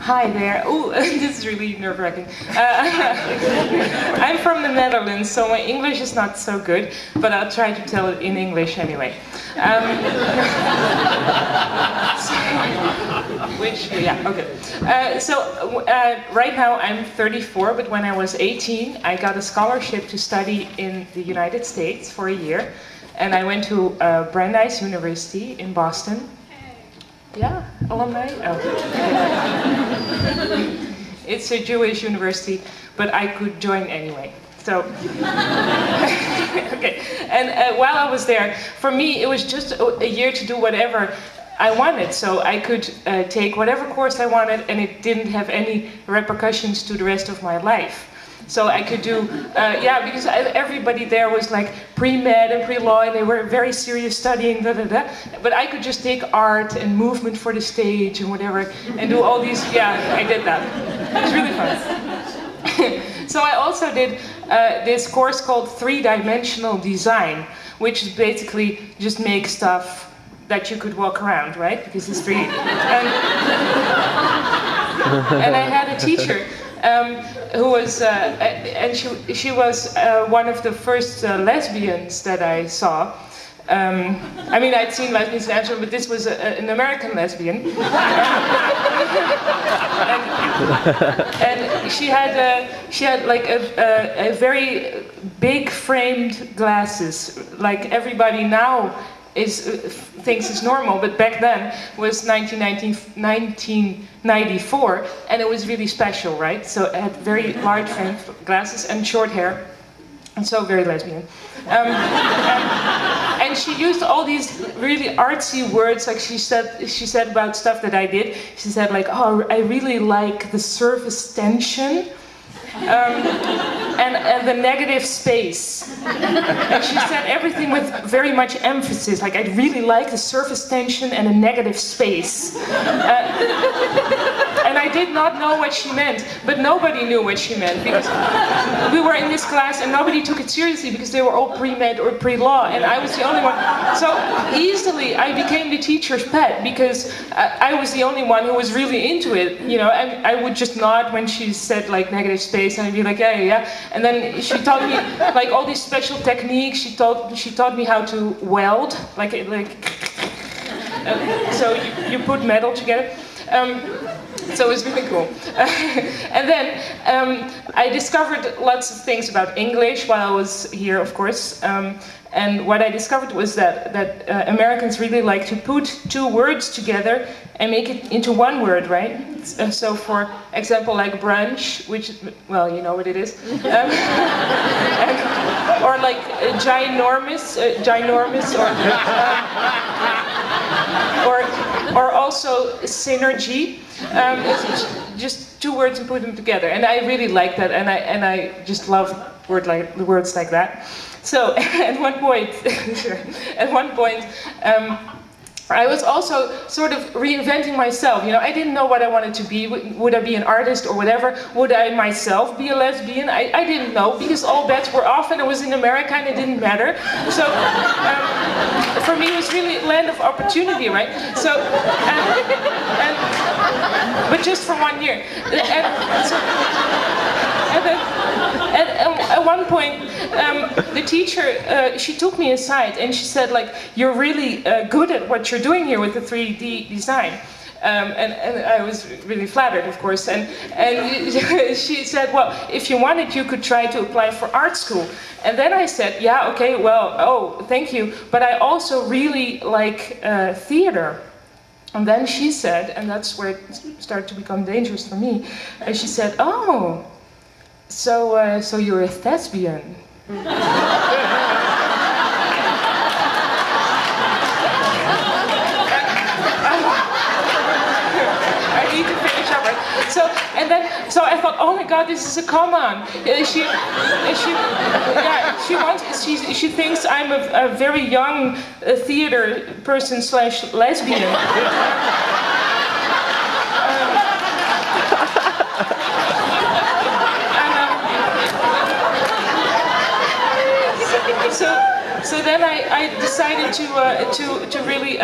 Hi there. Oh, this is really nerve-wracking. I'm from the Netherlands, so my English is not so good, but I'll try to tell it in English anyway. Right now I'm 34, but when I was 18, I got a scholarship to study in the United States for a year, and I went to Brandeis University in Boston. Yeah, alumni? Oh. It's a Jewish university, but I could join anyway. So, okay. And while I was there, for me, it was just a year to do whatever I wanted. So I could take whatever course I wanted, and it didn't have any repercussions to the rest of my life. So I could do, because everybody there was like pre-med and pre-law, and they were very serious studying, But I could just take art and movement for the stage and whatever, and do all these, I did that. It was really fun. So I also did this course called 3-dimensional design, which is basically just make stuff that you could walk around, right? Because it's 3D. And I had a teacher who was, and she was one of the first lesbians that I saw. I mean, I'd seen lesbians in Amsterdam, but this was an American lesbian. and she had like a very big framed glasses, like everybody now thinks is normal, but back then was 1994, and it was really special, right? So it had very large framed glasses and short hair, and so very lesbian. And she used all these really artsy words, like she said about stuff that I did. She said like, oh, I really like the surface tension. And the negative space. And she said everything with very much emphasis, like I really like the surface tension and a negative space. And I did not know what she meant, but nobody knew what she meant, because we were in this class and nobody took it seriously because they were all pre-med or pre-law, and I was the only one. So easily I became the teacher's pet, because I was the only one who was really into it, you know. I would just nod when she said like negative space, and I'd be like, yeah. And then she taught me like all these special techniques. She taught me how to weld, so you put metal together. So it was really cool. And then I discovered lots of things about English while I was here, of course. And what I discovered was that Americans really like to put two words together and make it into one word, right? So for example, like brunch, which, well, you know what it is. Or like ginormous, or also synergy. It's just two words and put them together, and I really like that, and I just love words like that. So at one point, I was also sort of reinventing myself. You know, I didn't know what I wanted to be. Would I be an artist or whatever? Would I myself be a lesbian? I didn't know, because all bets were off, and it was in America, and it didn't matter. So for me, it was really a land of opportunity, right? So, but just for 1 year. And at one point, the teacher, she took me aside and she said, like, you're really good at what you're doing here with the 3D design. And I was really flattered, of course. And she said, well, if you wanted, you could try to apply for art school. And then I said, yeah, okay, well, oh, thank you. But I also really like theater. And then she said, and that's where it started to become dangerous for me, and she said, oh, so you're a thespian. I need to finish up, right? So I thought, oh my God, this is a con on. She thinks I'm a very young theater person / lesbian. So then I decided to really,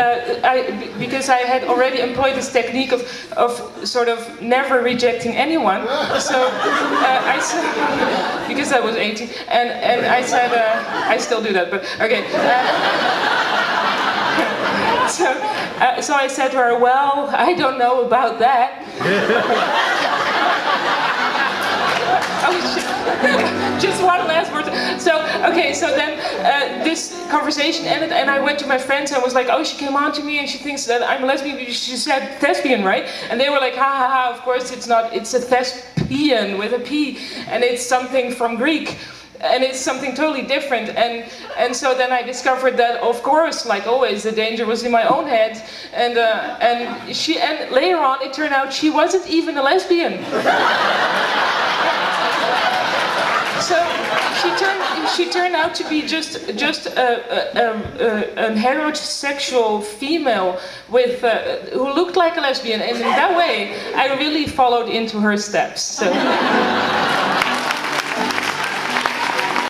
because I had already employed this technique of sort of never rejecting anyone. So I said, because I was 18, and I said, I still do that, but okay. So I said to her, well, I don't know about that. Just one last word. So then this conversation ended, and I went to my friends and was like, oh, she came on to me and she thinks that I'm a lesbian. She said thespian, right? And they were like, ha ha ha, of course it's not, it's a thespian with a P, and it's something from Greek. And it's something totally different, and so then I discovered that, of course, like always, the danger was in my own head, and later on it turned out she wasn't even a lesbian. So she turned out to be just a heterosexual female with who looked like a lesbian, and in that way I really followed into her steps. So.